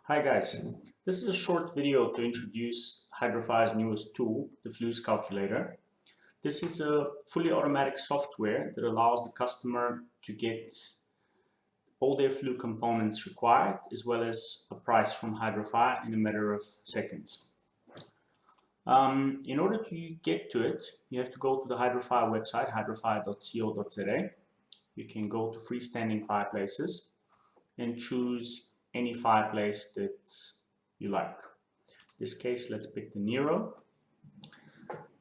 Hi guys, this is a short video to introduce Hydrofy's newest tool, the flue calculator. This is a fully automatic software that allows the customer to get all their flue components required, as well as a price from Hydrofy in a matter of seconds. In order to get to it, you have to go to the Hydrofy website, hydrofy.co.za. You can go to freestanding fireplaces and choose any fireplace that you like. In this case, let's pick the Nero.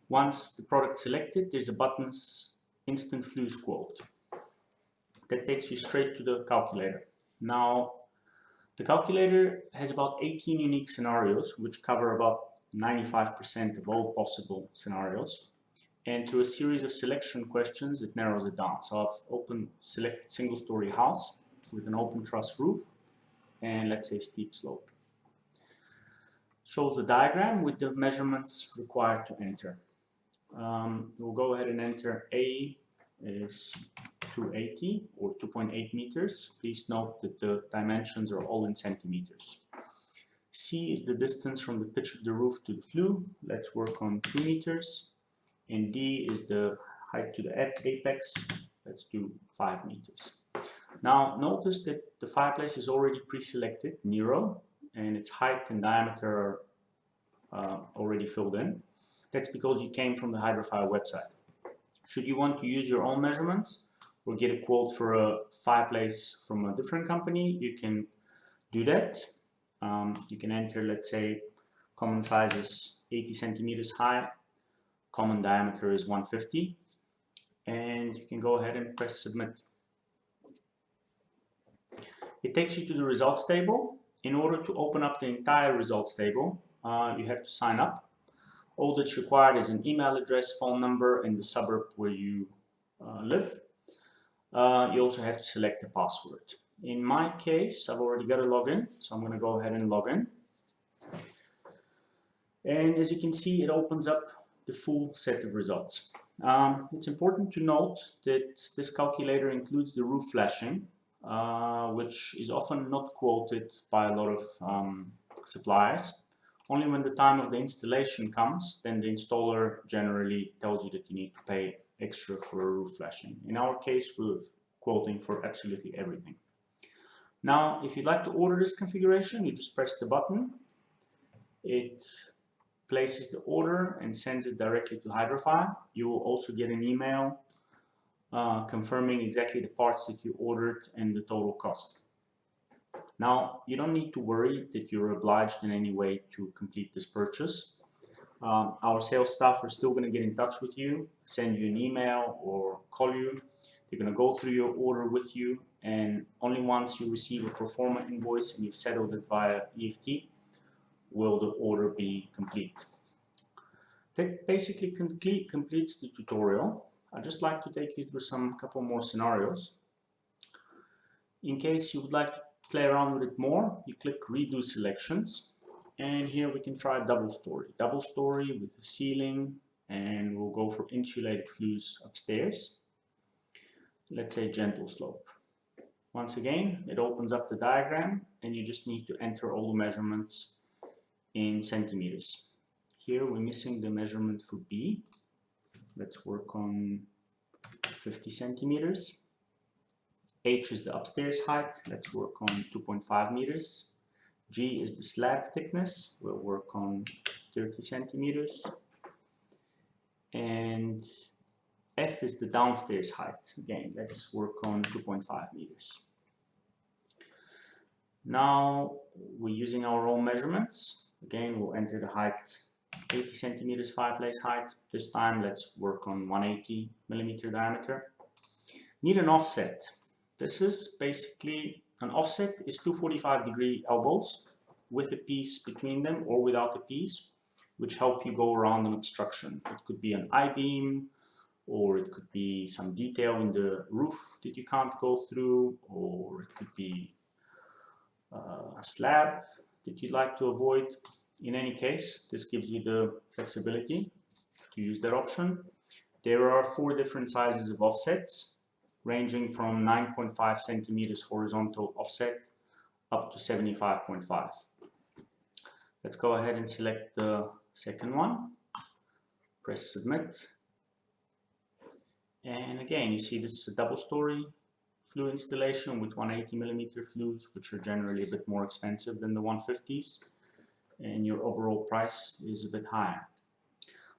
Once the product selected, there's a button Instant Flue Quote. That takes you straight to the calculator. Now, the calculator has about 18 unique scenarios, which cover about 95% of all possible scenarios. And through a series of selection questions, it narrows it down. So I've selected single-story house with an open truss roof and let's say steep slope. Shows the diagram with the measurements required to enter. We'll go ahead and enter A is 280 or 2.8 meters. Please note that the dimensions are all in centimeters. C is the distance from the pitch of the roof to the flue. Let's work on 2 meters. And D is the height to the apex. Let's do 5 meters. Now notice that the fireplace is already pre-selected, Nero, and its height and diameter are already filled in. That's because you came from the Hydrofy website. Should you want to use your own measurements or get a quote for a fireplace from a different company, you can do that. You can enter, let's say, common size is 80 centimeters high, common diameter is 150, and you can go ahead and press submit. It takes you to the results table. In order to open up the entire results table, you have to sign up. All that's required is an email address, phone number, and the suburb where you live. You also have to select a password. In my case, I've already got a login, so I'm going to go ahead and log in. And as you can see, it opens up the full set of results. It's important to note that this calculator includes the roof flashing, which is often not quoted by a lot of suppliers. Only when the time of the installation comes, then the installer generally tells you that you need to pay extra for a roof flashing. In our case, we're quoting for absolutely everything. Now, if you'd like to order this configuration, you just press the button. It places the order and sends it directly to Hydrofy. You will also get an email confirming exactly the parts that you ordered and the total cost. Now, you don't need to worry that you're obliged in any way to complete this purchase. Our sales staff are still going to get in touch with you, send you an email or call you. They're going to go through your order with you, and only once you receive a pro forma invoice and you've settled it via EFT will the order be complete. That basically completes the tutorial. I'd just like to take you through couple more scenarios. In case you would like to play around with it more, you click redo selections, and here we can try double story with a ceiling, and we'll go for insulated flues upstairs. Let's say gentle slope. Once again, it opens up the diagram and you just need to enter all the measurements in centimeters. Here we're missing the measurement for B. Let's work on 50 centimeters. H is the upstairs height. Let's work on 2.5 meters. G is the slab thickness. We'll work on 30 centimeters. And F is the downstairs height. Again, let's work on 2.5 meters. Now we're using our own measurements. Again, we'll enter the height 80 centimeters fireplace height. This time let's work on 180 millimeter diameter. Need an offset. This is basically an offset is 245-degree elbows with a piece between them or without a piece, which help you go around an obstruction. It could be an I-beam, or it could be some detail in the roof that you can't go through, or it could be a slab that you'd like to avoid. In any case, this gives you the flexibility to use that option. There are 4 different sizes of offsets, ranging from 9.5 centimeters horizontal offset up to 75.5. Let's go ahead and select the second one, press submit, and again you see this is a double story flue installation with 180mm flues, which are generally a bit more expensive than the 150s, and your overall price is a bit higher.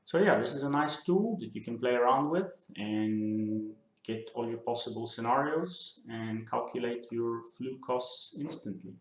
So yeah, this is a nice tool that you can play around with and get all your possible scenarios and calculate your flue costs instantly.